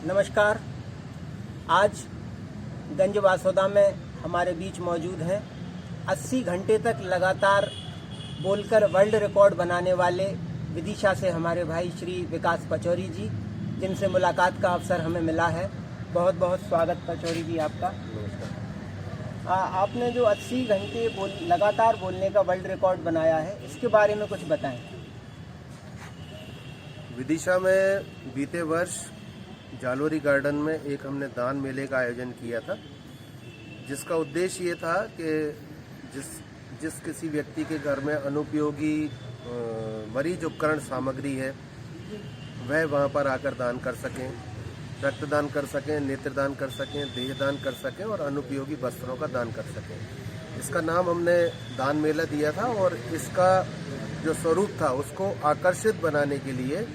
नमस्कार। आज गंज वासोदा में हमारे बीच मौजूद हैं 80 घंटे तक लगातार बोलकर वर्ल्ड रिकॉर्ड बनाने वाले विदिशा से हमारे भाई श्री विकास पचौरी जी, जिनसे मुलाकात का अवसर हमें मिला है। बहुत बहुत स्वागत पचौरी जी आपका। आपने जो 80 घंटे लगातार बोलने का वर्ल्ड रिकॉर्ड बनाया है, इसके बारे में कुछ बताएं। विदिशा में बीते वर्ष जालोरी गार्डन में एक हमने दान मेले का आयोजन किया था, जिसका उद्देश्य ये था कि जिस किसी व्यक्ति के घर में अनुपयोगी मरीज उपकरण सामग्री है, वह वहाँ पर आकर दान कर सकें, रक्तदान कर सकें, नेत्रदान कर सकें, देहदान कर सकें और अनुपयोगी वस्त्रों का दान कर सकें। इसका नाम हमने दान मेला दिया था और इसका जो स्वरूप था उसको आकर्षित बनाने के लिए,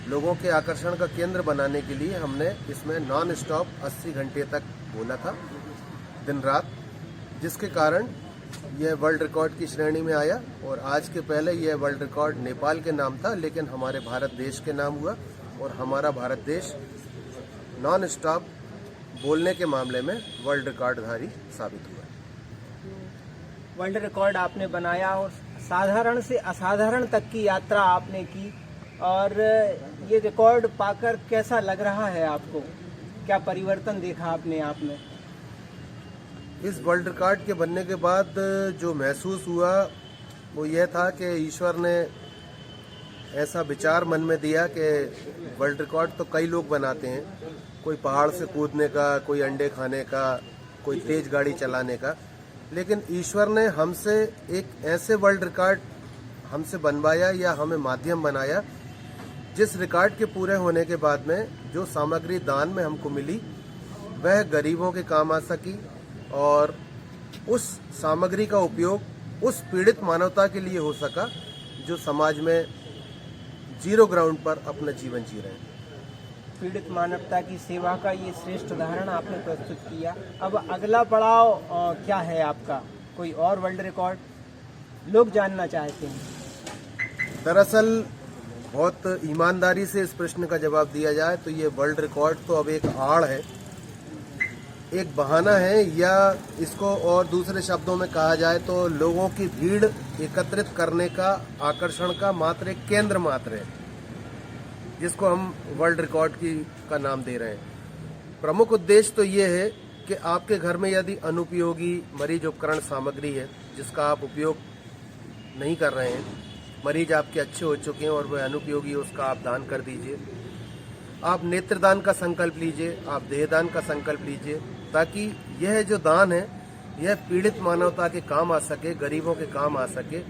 लोगों के आकर्षण का केंद्र बनाने के लिए हमने इसमें नॉन स्टॉप 80 घंटे तक बोला था, दिन रात, जिसके कारण यह वर्ल्ड रिकॉर्ड की श्रेणी में आया। और आज के पहले यह वर्ल्ड रिकॉर्ड नेपाल के नाम था, लेकिन हमारे भारत देश के नाम हुआ और हमारा भारत देश नॉन स्टॉप बोलने के मामले में वर्ल्ड रिकॉर्डधारी साबित हुआ। वर्ल्ड रिकॉर्ड आपने बनाया और साधारण से असाधारण तक की यात्रा आपने की, और ये रिकॉर्ड पाकर कैसा लग रहा है आपको? क्या परिवर्तन देखा आपने आप में? इस वर्ल्ड रिकॉर्ड के बनने के बाद जो महसूस हुआ वो यह था कि ईश्वर ने ऐसा विचार मन में दिया कि वर्ल्ड रिकॉर्ड तो कई लोग बनाते हैं, कोई पहाड़ से कूदने का, कोई अंडे खाने का, कोई तेज गाड़ी चलाने का, लेकिन ईश्वर ने हमसे एक ऐसे वर्ल्ड रिकॉर्ड हमसे बनवाया या हमें माध्यम बनाया, जिस रिकॉर्ड के पूरे होने के बाद में जो सामग्री दान में हमको मिली वह गरीबों के काम आ सकी और उस सामग्री का उपयोग उस पीड़ित मानवता के लिए हो सका जो समाज में जीरो ग्राउंड पर अपना जीवन जी रहे हैं। पीड़ित मानवता की सेवा का ये श्रेष्ठ उदाहरण आपने प्रस्तुत किया। अब अगला पड़ाव क्या है आपका? कोई और वर्ल्ड रिकॉर्ड लोग जानना चाहते हैं। दरअसल बहुत ईमानदारी से इस प्रश्न का जवाब दिया जाए तो ये वर्ल्ड रिकॉर्ड तो अब एक आड़ है, एक बहाना है, या इसको और दूसरे शब्दों में कहा जाए तो लोगों की भीड़ एकत्रित करने का, आकर्षण का मात्र एक केंद्र मात्र है, जिसको हम वर्ल्ड रिकॉर्ड का नाम दे रहे हैं। प्रमुख उद्देश्य तो ये है कि आपके घर में यदि अनुपयोगी मरीज उपकरण सामग्री है जिसका आप उपयोग नहीं कर रहे हैं, मरीज आपके अच्छे हो चुके हैं और वह अनुपयोगी, उसका आप दान कर दीजिए। आप नेत्रदान का संकल्प लीजिए, आप देहदान का संकल्प लीजिए, ताकि यह जो दान है यह पीड़ित मानवता के काम आ सके, गरीबों के काम आ सके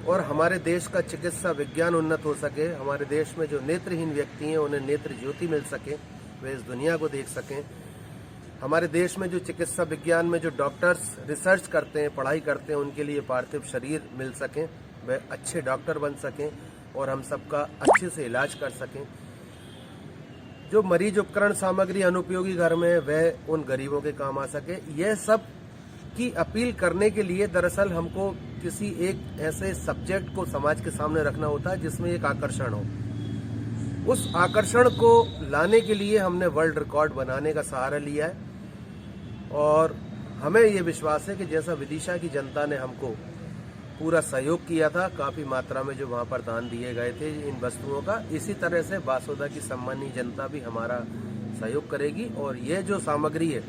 और हमारे देश का चिकित्सा विज्ञान उन्नत हो सके। हमारे देश में जो नेत्रहीन व्यक्ति हैं उन्हें नेत्र ज्योति मिल सके, वे इस दुनिया को देख सकें। हमारे देश में जो चिकित्सा विज्ञान में जो डॉक्टर्स रिसर्च करते हैं, पढ़ाई करते हैं, उनके लिए पार्थिव शरीर मिल सकें, वे अच्छे डॉक्टर बन सकें और हम सबका अच्छे से इलाज कर सकें। जो मरीज उपकरण सामग्री अनुपयोगी घर में वह उन गरीबों के काम आ सके। यह सब की अपील करने के लिए दरअसल हमको किसी एक ऐसे सब्जेक्ट को समाज के सामने रखना होता है जिसमें एक आकर्षण हो। उस आकर्षण को लाने के लिए हमने वर्ल्ड रिकॉर्ड बनाने का सहारा लिया है और हमें ये विश्वास है कि जैसा विदिशा की जनता ने हमको पूरा सहयोग किया था, काफी मात्रा में जो वहां पर दान दिए गए थे इन वस्तुओं का, इसी तरह से वासोदा की सम्मानीय जनता भी हमारा सहयोग करेगी और ये जो सामग्री है,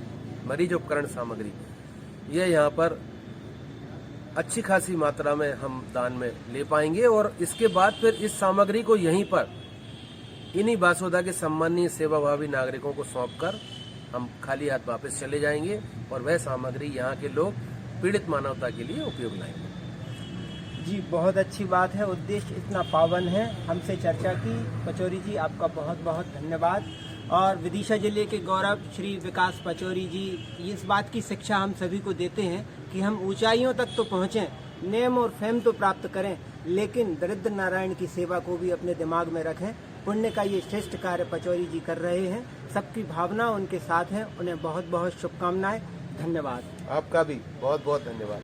मरीज उपकरण सामग्री, ये यहाँ पर अच्छी खासी मात्रा में हम दान में ले पाएंगे और इसके बाद फिर इस सामग्री को यहीं पर इन्हीं वासोदा के सम्मानीय सेवाभावी नागरिकों को सौंपकर हम खाली हाथ वापस चले जाएंगे और वह सामग्री यहाँ के लोग पीड़ित मानवता के लिए उपयोग लाएंगे। जी, बहुत अच्छी बात है। उद्देश्य इतना पावन है। हमसे चर्चा की पचौरी जी, आपका बहुत बहुत धन्यवाद। और विदिशा जिले के गौरव श्री विकास पचौरी जी इस बात की शिक्षा हम सभी को देते हैं कि हम ऊंचाइयों तक तो पहुँचें, नेम और फेम तो प्राप्त करें, लेकिन दरिद्र नारायण की सेवा को भी अपने दिमाग में रखें। पुण्य का ये श्रेष्ठ कार्य पचौरी जी कर रहे हैं। सबकी भावना उनके साथ है। उन्हें बहुत बहुत शुभकामनाएं। धन्यवाद। आपका भी बहुत बहुत धन्यवाद।